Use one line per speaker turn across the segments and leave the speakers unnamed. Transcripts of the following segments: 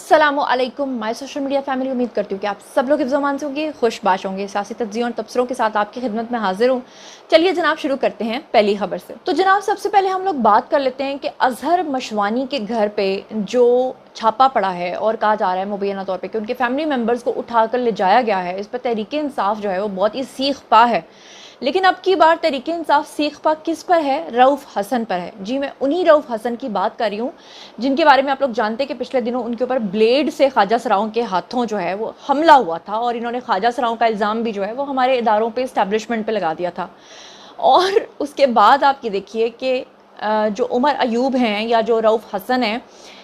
अस्सलामु अलैकुम my social media family. उम्मीद करती हूँ कि आप सब लोग हिफ्ज़-ओ-अमान से होंगे, खुशबाश होंगे। सियासी तज्ज़ियों और तबसरों के साथ आपकी खिदमत में हाजिर हूँ। चलिए जनाब शुरू करते हैं पहली खबर से। तो जनाब सबसे पहले हम लोग बात कर लेते हैं कि अज़हर मशवानी के घर पे जो छापा पड़ा है और कहा जा रहा है मुबैना तौर पे कि उनके फैमिली मेम्बर्स को उठाकर ले जाया गया है, इस पर तहरीक-ए-इंसाफ जो है वो बहुत ही सीख पा है। लेकिन अब की बार तहरीक-ए-इंसाफ सीख पा किस पर है? रऊफ़ हसन पर है। जी, मैं उन्हीं रऊफ़ हसन की बात कर रही हूँ जिनके बारे में आप लोग जानते हैं कि पिछले दिनों उनके ऊपर ब्लेड से ख्वाजा सराओं के हाथों जो है वो हमला हुआ था और इन्होंने ख्वाजा सराओं का इल्ज़ाम भी जो है वो हमारे इदारों पे, इस्टेब्लिशमेंट पे लगा दिया था। और उसके बाद आप ये देखिए कि जो उमर अयूब हैं या जो रऊफ़ हसन हैं,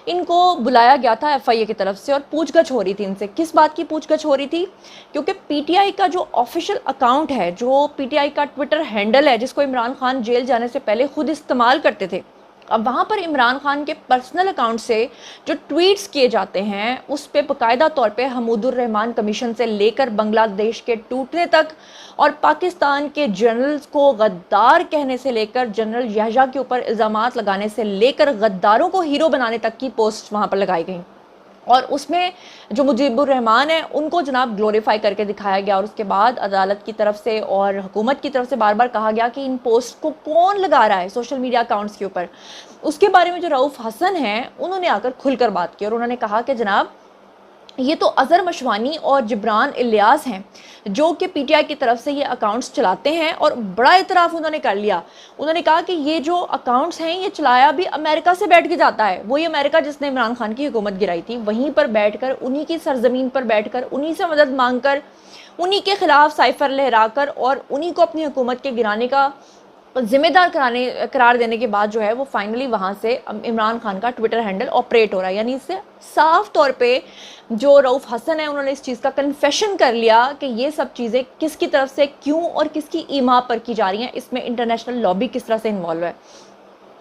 इनको बुलाया गया था एफआईए की तरफ से और पूछगछ हो रही थी इनसे। किस बात की पूछगछ हो रही थी? क्योंकि पीटीआई का जो ऑफिशियल अकाउंट है, जो पीटीआई का ट्विटर हैंडल है, जिसको इमरान खान जेल जाने से पहले खुद इस्तेमाल करते थे, अब वहाँ पर इमरान खान के पर्सनल अकाउंट से जो ट्वीट्स किए जाते हैं उस पे बाकायदा तौर पे हमूदुर रहमान कमीशन से लेकर बांग्लादेश के टूटने तक और पाकिस्तान के जनरल्स को गद्दार कहने से लेकर जनरल यहया के ऊपर इल्ज़ामात लगाने से लेकर गद्दारों को हीरो बनाने तक की पोस्ट वहाँ पर लगाई गई। और उसमें जो मुजीबुर रहमान है उनको जनाब ग्लोरीफाई करके दिखाया गया और उसके बाद अदालत की तरफ से और हुकूमत की तरफ से बार बार कहा गया कि इन पोस्ट को कौन लगा रहा है सोशल मीडिया अकाउंट्स के ऊपर। उसके बारे में जो रऊफ़ हसन हैं उन्होंने आकर खुलकर बात की और उन्होंने कहा कि जनाब ये तो अज़हर मशवानी और जिब्रान इलियास हैं जो कि पीटीआई की तरफ से ये अकाउंट्स चलाते हैं। और बड़ा इतराफ़ उन्होंने कर लिया। उन्होंने कहा कि ये जो अकाउंट्स हैं ये चलाया भी अमेरिका से बैठ के जाता है। वही अमेरिका जिसने इमरान खान की हुकूमत गिराई थी, वहीं पर बैठकर, उन्हीं की सरजमीन पर बैठकर, उन्हीं से मदद मांगकर, उन्हीं के खिलाफ साइफर लहराकर और उन्हीं को अपनी हुकूमत के गिराने का जिम्मेदार करार देने के बाद जो है वो फाइनली वहाँ से इमरान खान का ट्विटर हैंडल ऑपरेट हो रहा है। यानी इससे साफ तौर पे जो रऊफ़ हसन है उन्होंने इस चीज़ का कन्फेशन कर लिया कि ये सब चीज़ें किसकी तरफ से क्यों और किसकी ईमा पर की जा रही हैं, इसमें इंटरनेशनल लॉबी किस तरह से इन्वॉल्व है।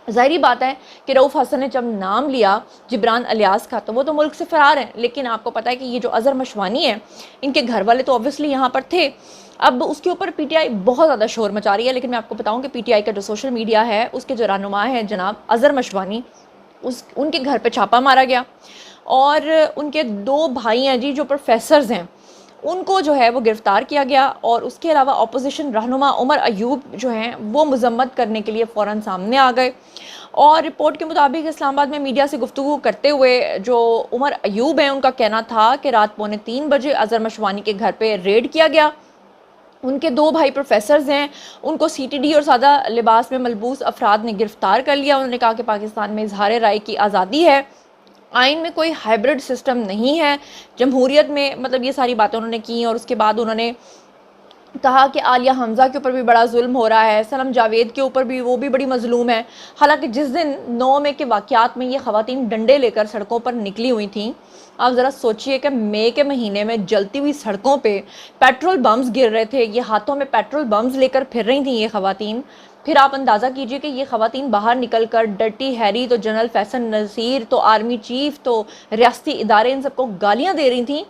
ज़ाहिरी बात है कि रऊफ़ हसन ने जब नाम लिया जिब्रान इलियास का तो वो तो मुल्क से फ़रार हैं, लेकिन आपको पता है कि ये जो अज़हर मशवानी है इनके घर वाले तो ऑब्वियसली यहाँ पर थे। अब उसके ऊपर पीटीआई बहुत ज़्यादा शोर मचा रही है, लेकिन मैं आपको बताऊं कि पीटीआई का जो सोशल मीडिया है उसके जो रहनुमा है जनाब अज़हर मशवानी, उनके घर पे छापा मारा गया और उनके दो भाई हैं जी जो प्रोफेसर्स हैं, उनको जो है वो गिरफ़्तार किया गया। और उसके अलावा अपोजिशन रहनुमा उमर अयूब जो हैं वो मजम्मत करने के लिए फ़ौरन सामने आ गए। और रिपोर्ट के मुताबिक इस्लामाबाद में मीडिया से गुफ्तगू करते हुए जो उमर अयूब हैं उनका कहना था कि रात 2:45 अज़हर मशवानी के घर पे रेड किया गया। उनके दो भाई प्रोफेसर्स हैं, उनको सीटीडी और सादा लिबास में मलबूस अफराद ने गिरफ़्तार कर लिया। उन्होंने कहा कि पाकिस्तान में इजहार राय की आज़ादी है, आइन में कोई हाइब्रिड सिस्टम नहीं है, जमहूरियत में, मतलब ये सारी बातें उन्होंने की। और उसके बाद उन्होंने कहा कि आलिया हमज़ा के ऊपर भी बड़ा जुल्म हो रहा है, सनम जावेद के ऊपर भी, वो भी बड़ी मजलूम है। हालांकि जिस दिन 9 मई के वाक़यात में ये ख़वातीन डंडे लेकर सड़कों पर निकली हुई थी, आप ज़रा सोचिए कि मई के महीने में जलती हुई सड़कों पे पेट्रोल बम्स गिर रहे थे, ये हाथों में पेट्रोल बम्स लेकर फिर रही थी ये ख़वातीन। फिर आप अंदाज़ा कीजिए कि ये ख़वातीन बाहर निकल कर डर्टी हैरी तो जनरल फैसल नसीर तो आर्मी चीफ तो रियासती इदारे इन सबको गालियाँ दे रही थी।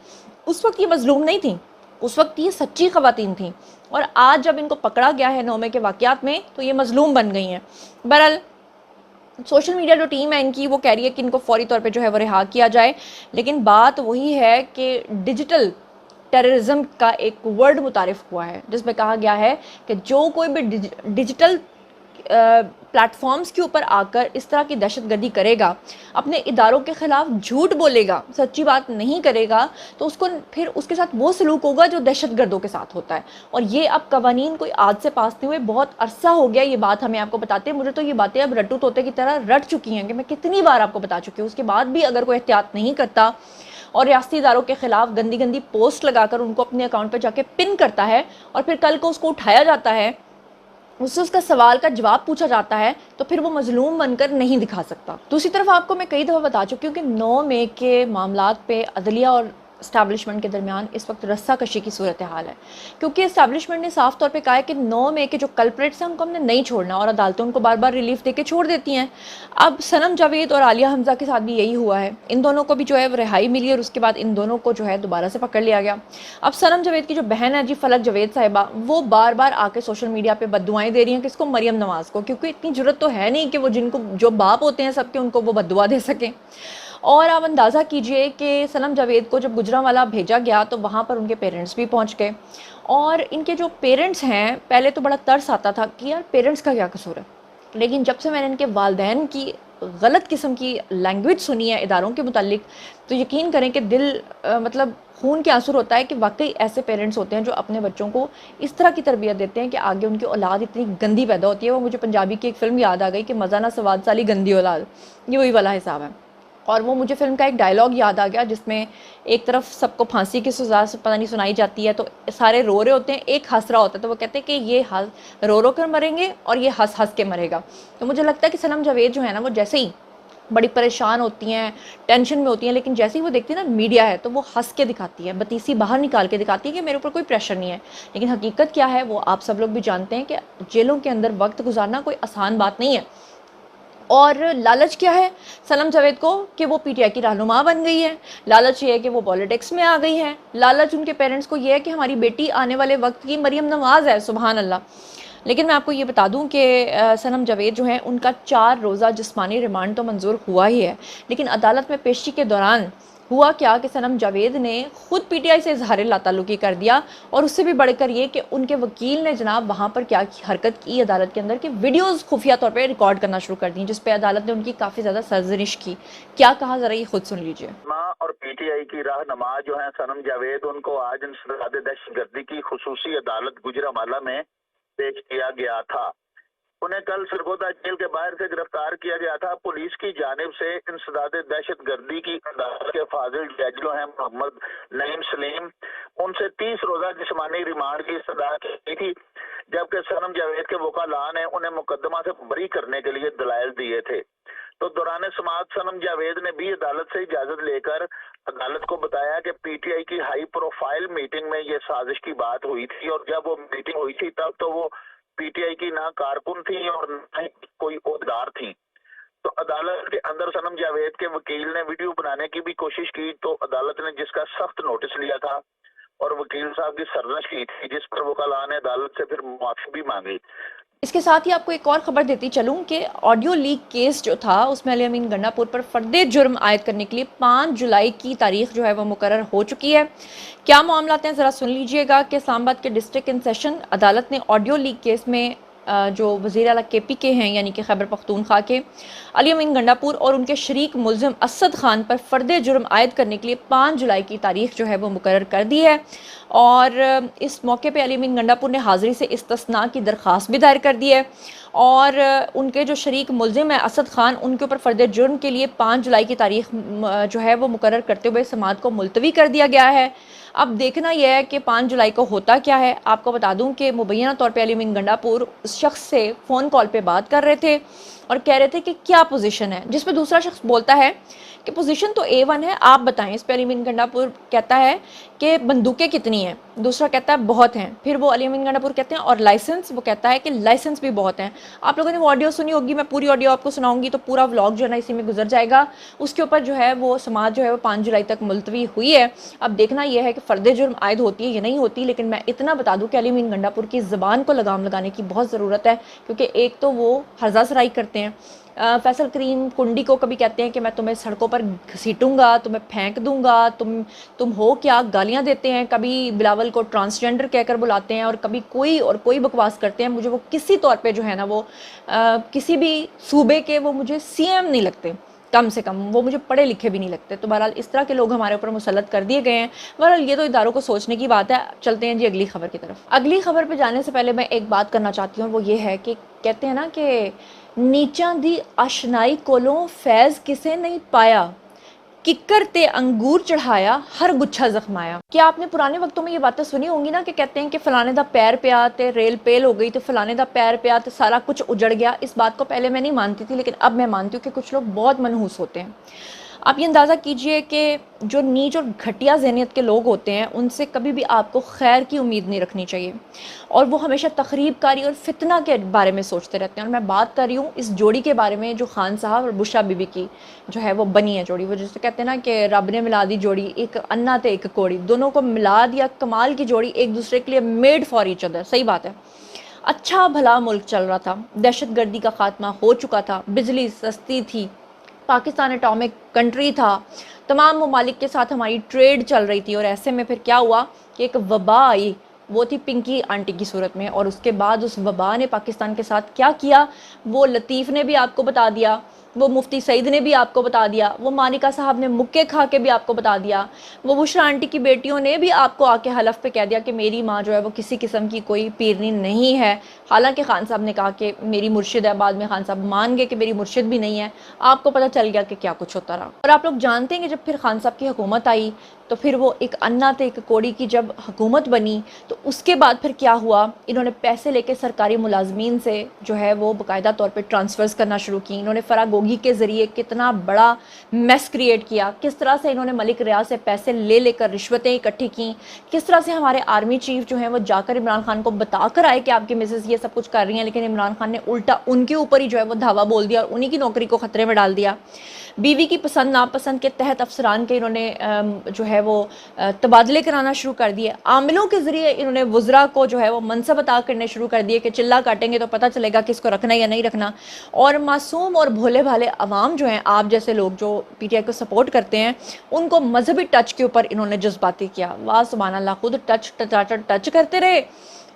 उस वक्त ये मजलूम नहीं थी, उस वक्त ये सच्ची ख़वातीन थी। और आज जब इनको पकड़ा गया है 9 मई के वाक़यात में तो ये मजलूम बन गई हैं। बहरहाल सोशल मीडिया जो टीम है इनकी वो कह रही है कि इनको फौरी तौर पे जो है वो रिहा किया जाए, लेकिन बात वही है कि डिजिटल टेररिज्म का एक वर्ड मुतारिफ हुआ है जिसमें कहा गया है कि जो कोई भी डिजिटल प्लेटफॉर्म्स के ऊपर आकर इस तरह की दहशतगर्दी करेगा, अपने इदारों के ख़िलाफ़ झूठ बोलेगा, सच्ची बात नहीं करेगा, तो उसको फिर उसके साथ वो सलूक होगा जो दहशतगर्दों के साथ होता है। और ये अब कवानीन कोई आज से पास नहीं हुए, बहुत अरसा हो गया ये बात हमें आपको बताते हैं। मुझे तो ये बातें अब रट्टू तोते की तरह रट चुकी हैं कि मैं कितनी बार आपको बता चुकी हूँ। उसके बाद भी अगर कोई एहतियात नहीं करता और रियासती इदारों के ख़िलाफ़ गंदी गंदी पोस्ट लगाकर उनको अपने अकाउंट पर जाके पिन करता है और फिर कल को उसको उठाया जाता है, उससे उसका सवाल का जवाब पूछा जाता है, तो फिर वो मजलूम बनकर नहीं दिखा सकता। दूसरी तरफ आपको मैं कई दफ़ा बता चुकी हूँ कि 9 मई के मामलात पे अदलिया और इस्टेब्लिशमेंट के दरमियान इस वक्त रस्सा कशी की सूरत हाल है, क्योंकि इस्टेब्लिशमेंट ने साफ तौर पे कहा है कि 9 मई के जो कल्प्रेट्स हैं उनको हमने नहीं छोड़ना और अदालतें उनको बार बार रिलीफ दे के छोड़ देती हैं। अब सनम जावेद और आलिया हमज़ा के साथ भी यही हुआ है। इन दोनों को भी जो है रिहाई मिली और उसके बाद इन दोनों को जो है दोबारा से पकड़ लिया गया। अब सनम जावेद की जो बहन है जी फलक जावेद साहिबा, वो बार बार आके सोशल मीडिया पर बद्दुआएं दे रही हैं किसको, मरियम नवाज़ को, क्योंकि इतनी जरूरत तो है नहीं कि वो जिनको जो बाप होते हैं सबके उनको वो बद्दुआ दे सकें। اور آپ اندازہ کیجئے کہ صنم جاوید کو جب گجرانوالہ بھیجا گیا تو وہاں پر ان کے پیرنٹس بھی پہنچ گئے، اور ان کے جو پیرنٹس ہیں پہلے تو بڑا ترس آتا تھا کہ یار پیرنٹس کا کیا قصور ہے، لیکن جب سے میں نے ان کے والدین کی غلط قسم کی لینگویج سنی ہے اداروں کے متعلق، تو یقین کریں کہ دل مطلب خون کے آنسر ہوتا ہے کہ واقعی ایسے پیرنٹس ہوتے ہیں جو اپنے بچوں کو اس طرح کی تربیت دیتے ہیں کہ آگے ان کی اولاد اتنی گندی پیدا ہوتی ہے۔ وہ مجھے پنجابی کی ایک فلم یاد آ گئی کہ مزہ نہ سواد سالی گندی اولاد، یہ وہی والا حساب ہے۔ اور وہ مجھے فلم کا ایک ڈائلاگ یاد آ گیا جس میں ایک طرف سب کو پھانسی کی سزا پتہ نہیں سنائی جاتی ہے، تو سارے رو رہے ہوتے ہیں، ایک ہنس رہا ہوتا ہے، تو وہ کہتے ہیں کہ یہ رو رو کر مریں گے اور یہ ہنس ہنس کے مرے گا۔ تو مجھے لگتا ہے کہ صنم جاوید جو ہے نا وہ جیسے ہی بڑی پریشان ہوتی ہیں، ٹینشن میں ہوتی ہیں، لیکن جیسے ہی وہ دیکھتی ہیں نا میڈیا ہے تو وہ ہنس کے دکھاتی ہے، بتیسی باہر نکال کے دکھاتی ہے کہ میرے اوپر کوئی پریشر نہیں ہے، لیکن حقیقت کیا ہے وہ آپ سب لوگ بھی جانتے ہیں کہ جیلوں کے اندر وقت گزارنا کوئی آسان بات نہیں ہے۔ اور لالچ کیا ہے صنم جاوید کو کہ وہ پی ٹی آئی کی رہنما بن گئی ہے، لالچ یہ ہے کہ وہ پولیٹکس میں آ گئی ہے، لالچ ان کے پیرنٹس کو یہ ہے کہ ہماری بیٹی آنے والے وقت کی مریم نواز ہے، سبحان اللہ۔ لیکن میں آپ کو یہ بتا دوں کہ صنم جاوید جو ہیں ان کا 4 روزہ جسمانی ریمانڈ تو منظور ہوا ہی ہے، لیکن عدالت میں پیشی کے دوران ہوا کیا کہ صنم جاوید نے خود پی ٹی آئی سے اظہار لا تعلقی کر دیا، اور اس سے بھی بڑھ کر یہ کہ ان کے وکیل نے جناب وہاں پر کیا حرکت کی عدالت کے اندر کہ ویڈیوز خفیہ طور پہ ریکارڈ کرنا شروع کر دیں، جس پہ عدالت نے ان کی کافی زیادہ سرزنش کی۔ کیا کہا ذرا یہ خود سن لیجئے۔
اور پی ٹی آئی کی رہنما جو ہیں صنم جاوید، ان کو آج انسداد دہشت گردی کی خصوصی عدالت گجرانوالہ میں پیش کیا گیا تھا۔ انہیں کل سرگودا جیل کے باہر سے گرفتار کیا گیا تھا۔ پولیس کی جانب سے انسداد دہشت گردی کی عدالت کے فاضل جج جو ہیں محمد نعیم سلیم، ان سے 30 روزہ جسمانی ریمانڈ کی استدعا کی گئی تھی، جبکہ صنم جاوید کے وکلاء نے انہیں مقدمہ سے بری کرنے کے لیے دلائل دیے تھے۔ تو دوران سماعت صنم جاوید نے بھی عدالت سے اجازت لے کر عدالت کو بتایا کہ پی ٹی آئی کی ہائی پروفائل میٹنگ میں یہ سازش کی بات ہوئی تھی، اور جب وہ میٹنگ ہوئی تھی تب تو وہ پی ٹی آئی کی نہ کارکن تھی اور نہ ہی کوئی عہدیدار تھی۔ تو عدالت کے اندر صنم جاوید کے وکیل نے ویڈیو بنانے کی بھی کوشش کی، تو عدالت نے جس کا سخت نوٹس لیا تھا اور وکیل صاحب کی سرزنش کی تھی، جس پر وکلاء نے عدالت سے پھر معافی بھی مانگی۔
اس کے ساتھ ہی آپ کو ایک اور خبر دیتی چلوں کہ آڈیو لیک کیس جو تھا اس میں علی امین گنڈا پور پر فرد جرم عائد کرنے کے لیے 5 جولائی کی تاریخ جو ہے وہ مقرر ہو چکی ہے۔ کیا معاملات ہیں ذرا سن لیجئے گا کہ اسلام آباد کے ڈسٹرکٹ ان سیشن عدالت نے آڈیو لیک کیس میں جو وزیر اعلیٰ کے پی کے ہیں یعنی کہ خیبر پختونخوا کے علی امین گنڈا پور اور ان کے شریک ملزم اسد خان پر فرد جرم عائد کرنے کے لیے 5 جولائی کی تاریخ جو ہے وہ مقرر کر دی ہے، اور اس موقع پہ علی امین گنڈا پور نے حاضری سے استثناء کی درخواست بھی دائر کر دی ہے، اور ان کے جو شریک ملزم ہے اسد خان، ان کے اوپر فرد جرم کے لیے 5 جولائی کی تاریخ جو ہے وہ مقرر کرتے ہوئے سماعت کو ملتوی کر دیا گیا ہے۔ اب دیکھنا یہ ہے کہ 5 جولائی کو ہوتا کیا ہے۔ آپ کو بتا دوں کہ مبینہ طور پہ علی امین گنڈا پور اس شخص سے فون کال پہ بات کر رہے تھے اور کہہ رہے تھے کہ کیا پوزیشن ہے، جس پہ دوسرا شخص بولتا ہے کہ پوزیشن تو A1 ہے، آپ بتائیں۔ اس پہ علی امین گنڈا پور کہتا ہے کہ بندوقیں کتنی ہیں، دوسرا کہتا ہے بہت ہیں، پھر وہ علی امین گنڈا پور کہتے ہیں اور لائسنس، وہ کہتا ہے کہ لائسنس بھی بہت ہیں۔ آپ لوگوں نے وہ آڈیو سنی ہوگی، میں پوری آڈیو آپ کو سناؤں گی تو پورا ولاگ جو ہے نا اسی میں گزر جائے گا۔ اس کے اوپر جو ہے وہ سماعت جو ہے وہ 5 جولائی تک ملتوی ہوئی ہے۔ اب دیکھنا یہ ہے کہ فرد جرم عائد ہوتی ہے یا نہیں ہوتی، لیکن میں اتنا بتا دوں کہ علی امین گنڈا پور کی زبان کو لگام لگانے کی بہت ضرورت ہے، کیونکہ ایک تو وہ ہرزہ سرائی کرتے ہیں، فیصل کریم کنڈی کو کبھی کہتے ہیں کہ میں تمہیں سڑکوں پر گھسیٹوں گا، تمہیں پھینک دوں گا، تم ہو کیا، گالیاں دیتے ہیں، کبھی بلاول کو ٹرانسجینڈر کہہ کر بلاتے ہیں، اور کبھی کوئی بکواس کرتے ہیں۔ مجھے وہ کسی طور پہ جو ہے نا وہ کسی بھی صوبے کے وہ مجھے سی ایم نہیں لگتے، کم سے کم وہ مجھے پڑھے لکھے بھی نہیں لگتے۔ تو بہرحال اس طرح کے لوگ ہمارے اوپر مسلط کر دیے گئے ہیں۔ بہرحال یہ تو اداروں کو سوچنے کی بات ہے۔ چلتے ہیں جی اگلی خبر کی طرف۔ اگلی خبر پہ جانے سے پہلے میں ایک بات کرنا چاہتی ہوں، وہ یہ ہے کہ کہتے ہیں نا کہ نیچاں دی آشنائی کولوں فیض کسے نہیں پایا، ککر تے انگور چڑھایا ہر گچھا زخمایا۔ کیا آپ نے پرانے وقتوں میں یہ باتیں سنی ہوں گی نا کہ کہتے ہیں کہ فلانے دا پیر پیا تے ریل پیل ہو گئی، تو فلانے دا پیر پیا تے سارا کچھ اجڑ گیا۔ اس بات کو پہلے میں نہیں مانتی تھی، لیکن اب میں مانتی ہوں کہ کچھ لوگ بہت منحوس ہوتے ہیں۔ آپ یہ اندازہ کیجئے کہ جو نیچ اور گھٹیا ذہنیت کے لوگ ہوتے ہیں ان سے کبھی بھی آپ کو خیر کی امید نہیں رکھنی چاہیے، اور وہ ہمیشہ تخریب کاری اور فتنہ کے بارے میں سوچتے رہتے ہیں۔ اور میں بات کر رہی ہوں اس جوڑی کے بارے میں جو خان صاحب اور بشرا بی بی کی جو ہے وہ بنی ہے جوڑی، وہ جسے کہتے ہیں نا کہ رب نے ملا دی جوڑی، ایک انا تے ایک کوڑی، دونوں کو ملا دیا، کمال کی جوڑی، ایک دوسرے کے لیے میڈ فار ایچ ادر۔ صحیح بات ہے۔ اچھا بھلا ملک چل رہا تھا، دہشت گردی کا خاتمہ ہو چکا تھا، بجلی سستی تھی، पाकिस्तान एटॉमिक कंट्री था, तमाम ममालिक के साथ हमारी ट्रेड चल रही थी, और ऐसे में फिर क्या हुआ कि एक वबा आई, वो थी पिंकी आंटी की सूरत में। और उसके बाद उस वबा ने पाकिस्तान के साथ क्या किया वो लतीफ़ ने भी आपको बता दिया, वो मुफ्ती सईद ने भी आपको बता दिया, वो मानिका साहब ने मुक्के खा के भी आपको बता दिया, वो बुशरा आंटी की बेटियों ने भी आपको आके हलफ पे कह दिया कि मेरी माँ जो है वो किसी किस्म की कोई पीरनी नहीं है। हालांकि खान साहब ने कहा कि मेरी मुर्शिद है, बाद में खान साहब मान गए कि मेरी मुर्शिद भी नहीं है। आपको पता चल गया कि क्या कुछ होता रहा। और आप लोग जानते हैं कि जब फिर खान साहब की हुकूमत आई तो फिर वो एक अन्ना थे एक कोड़ी की जब हुकूमत बनी तो उसके बाद फिर क्या हुआ, इन्होंने पैसे लेके सरकारी मुलाजमीन से जो है वो बाकायदा तौर पे ट्रांसफ़र्स करना शुरू की। इन्होंने फरागोगी के ज़रिए कितना बड़ा मेस क्रिएट किया, किस तरह से इन्होंने मलिक रियाज से पैसे ले लेकर रिश्वतें इकट्ठी की, किस तरह से हमारे आर्मी चीफ जो हैं वो जाकर इमरान खान को बता कर आए कि आपकी मिसेस ये सब कुछ कर रही हैं, लेकिन इमरान खान ने उल्टा उनके ऊपर ही जो है वो धावा बोल दिया और उन्हीं की नौकरी को ख़तरे में डाल दिया। बीवी की पसंद नापसंद के तहत अफसरान के इन्होंने जो है वो तबादले कराना शुरू कर दिए। आमिलों के ज़रिए इन्होंने वज़रा को जो है वो मनसब अता करने शुरू कर दिए कि चिल्ला काटेंगे तो पता चलेगा कि इसको रखना या नहीं रखना। और मासूम और भोले भाले अवाम जो हैं, आप जैसे लोग जो पीटीआई को सपोर्ट करते हैं, उनको मजहबी टच के ऊपर इन्होंने जज्बाती किया। वाह सुभान अल्लाह, खुद टच करते रहे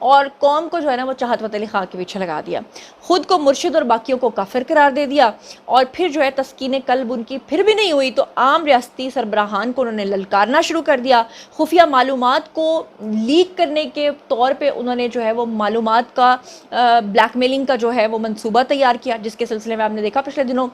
और कौम को जो है ना वो चाहत व अली खां के पीछे लगा दिया, खुद को मुर्शिद और बाकियों को काफिर करार दे दिया। और फिर जो है तस्कीन कल्ब उनकी फिर भी नहीं हुई तो आम रियासती सरबराहान को उन्होंने ललकारना शुरू कर दिया। खुफिया मालूमात को लीक करने के तौर पे उन्होंने जो है वो मालूमात का ब्लैकमेलिंग का जो है वो मंसूबा तैयार किया, जिसके सिलसिले में आपने देखा पिछले दिनों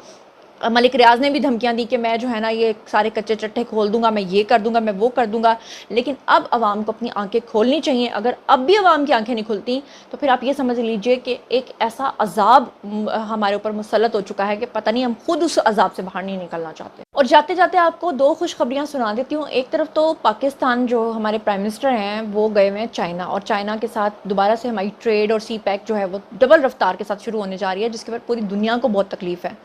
मलिक रियाज ने भी धमकियां दी कि मैं जो है ना ये सारे कच्चे चट्टे खोल दूंगा, मैं ये कर दूंगा, मैं वो कर दूंगा। लेकिन अब आवाम को अपनी आंखें खोलनी चाहिए। अगर अब भी आवाम की आंखें नहीं खुलती तो फिर आप ये समझ लीजिए कि एक ऐसा अजाब हमारे ऊपर मुसल्लत हो चुका है कि पता नहीं हम खुद उस अजाब से बाहर नहीं निकलना चाहते। और जाते जाते आपको दो खुशखबरियां सुना देती हूँ। एक तरफ तो पाकिस्तान जो हमारे प्राइम मिनिस्टर हैं वो गए हुए हैं चाइना, और चाइना के साथ दोबारा से हमारी ट्रेड और सी पैक जो है वो डबल रफ्तार के साथ शुरू होने जा रही है, जिसके ऊपर पूरी दुनिया को बहुत तकलीफ है।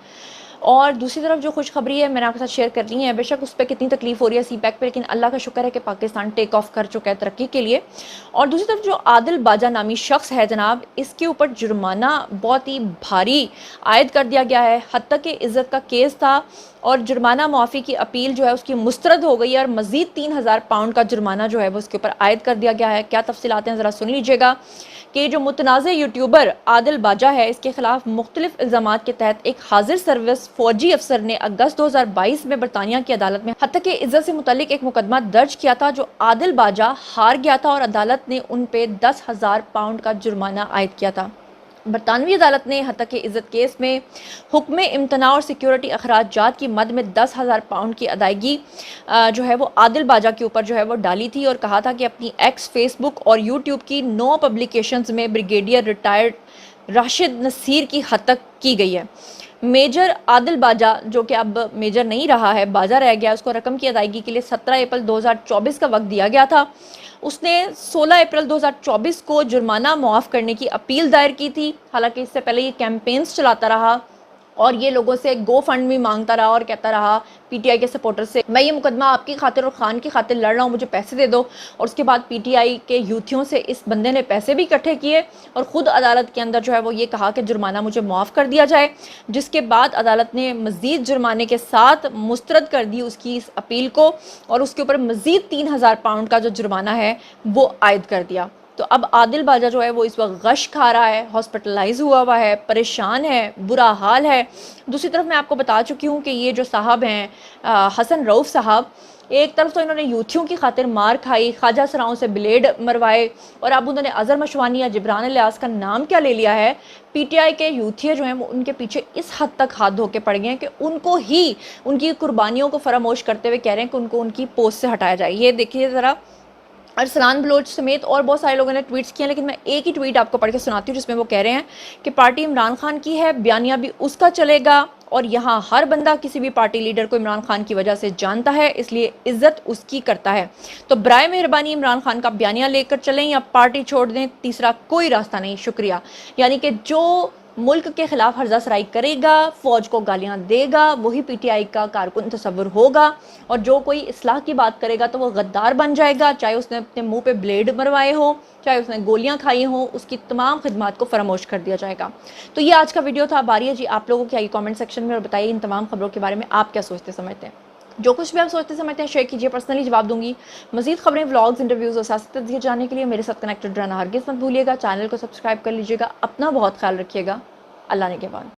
और दूसरी तरफ जो खुशखबरी है मैंने आपके साथ शेयर कर ली है, बेशक उस पर कितनी तकलीफ हो रही है सी पैक पे, लेकिन अल्लाह का शुक्र है कि पाकिस्तान टेक ऑफ कर चुका है तरक्की के लिए। और दूसरी तरफ जो आदिल बाजा नामी शख्स है जनाब, इसके ऊपर जुर्माना बहुत ही भारी आयद कर दिया गया है। हत्ता के इज़्ज़त का केस था और जुर्माना मुआफ़ी की अपील जो है उसकी मुस्तरद हो गई है और मज़ीद 3000 पाउंड का जुर्माना जो है वो उसके ऊपर आयद कर दिया गया है। क्या तफसीलात हैं ज़रा सुन लीजिएगा कि जो मुतनाज़ यूट्यूबर आदिल बाजा है, इसके खिलाफ मुख्तलिफ इल्ज़ामात के तहत एक हाजिर सर्विस फौजी अफसर ने अगस्त 2022 में बरतानिया की अदालत में हत्या के इज़्ज़त से मुतल्लिक एक मुकदमा दर्ज किया था, जो आदिल बाजा हार गया था और अदालत ने उन पे 10,000 पाउंड का जुर्माना आयद किया था। बरतानवी अदालत ने हत्या के इज़्ज़त केस में हुक्म इम्तना और सिक्योरिटी अखराजात की मद में 10,000 पाउंड की अदायगी जो है वो आदिल बाजा के ऊपर जो है वो डाली थी और कहा था कि अपनी एक्स, फेसबुक और यूट्यूब की 9 पब्लिकेशंस में ब्रिगेडियर रिटायर्ड राशिद नसीर की हत्या की गई है। मेजर आदिल बाजा जो कि अब मेजर नहीं रहा है, बाजा रह गया, उसको रकम की अदायगी के लिए 17 अप्रैल 2024 का वक्त दिया गया था। उसने 16 अप्रैल 2024 को जुर्माना मुआफ़ करने की अपील दायर की थी। हालांकि इससे पहले ये कैंपेन्स चलाता रहा और ये लोगों से गो फंड भी मांगता रहा और कहता रहा पीटीआई के सपोर्टर से, मैं ये मुकदमा आपकी खातिर और खान की खातिर लड़ रहा हूँ, मुझे पैसे दे दो। और उसके बाद पीटीआई के यूथियों से इस बंदे ने पैसे भी इकट्ठे किए और ख़ुद अदालत के अंदर जो है वो ये कहा कि जुर्माना मुझे मुआफ़ कर दिया जाए, जिसके बाद अदालत ने मज़ीद जुर्माने के साथ मुस्तरद कर दी उसकी इस अपील को और उसके ऊपर मज़ीद 3000 पाउंड का जो जुर्माना है वो आयद कर दिया। तो अब आदिल बाजा जो है वो इस वक्त गश खा रहा है, हॉस्पिटलाइज हुआ है, परेशान है, बुरा हाल है। दूसरी तरफ मैं आपको बता चुकी हूँ कि ये जो साहब हैं हसन रऊफ़ साहब, एक तरफ तो इन्होंने यूथियों की खातिर मार खाई, ख्वाजा सराओं से ब्लेड मरवाए और अब उन्होंने अज़हर मशवानी या जिब्रान इलियास का नाम क्या ले लिया है। पीटीआई के यूथिया जो हैं वो उनके पीछे इस हद तक हाथ धो के पड़ गए हैं कि उनको ही उनकी कुर्बानियों को फरामोश करते हुए कह रहे हैं कि उनको उनकी पोस्ट से हटाया जाए। ये देखिए ज़रा, अरसलान बलोच समेत और बहुत सारे लोगों ने ट्वीट्स किए, लेकिन मैं एक ही ट्वीट आपको पढ़ के सुनाती हूँ जिसमें वो कह रहे हैं कि पार्टी इमरान खान की है, बयानिया भी उसका चलेगा और यहाँ हर बंदा किसी भी पार्टी लीडर को इमरान खान की वजह से जानता है, इसलिए इज्जत उसकी करता है। तो बराए मेहरबानी इमरान खान का बयानिया लेकर चलें या पार्टी छोड़ दें, तीसरा कोई रास्ता नहीं, शुक्रिया। यानी कि जो ملک کے خلاف ہرزہ سرائی کرے گا، فوج کو گالیاں دے گا، وہی پی ٹی آئی کا کارکن تصور ہوگا، اور جو کوئی اصلاح کی بات کرے گا تو وہ غدار بن جائے گا، چاہے اس نے اپنے منہ پہ بلیڈ مروائے ہوں، چاہے اس نے گولیاں کھائی ہوں، اس کی تمام خدمات کو فراموش کر دیا جائے گا۔ تو یہ آج کا ویڈیو تھا۔ باری ہے جی آپ لوگوں کی، آئیے کامنٹ سیکشن میں اور بتائیے ان تمام خبروں کے بارے میں آپ کیا سوچتے سمجھتے ہیں۔ جو کچھ بھی آپ سوچتے سمجھتے ہیں شیئر کیجیے، پرسنلی جواب دوں گی۔ مزید خبریں، ولاگز، انٹرویوز اور سیاسی تجزیے جاننے کے لیے میرے ساتھ کنیکٹڈ رہنا ہرگز مت بھولیے گا۔ چینل کو سبسکرائب کر لیجیے گا۔ اپنا بہت خیال رکھیے گا۔ اللہ نگہبان۔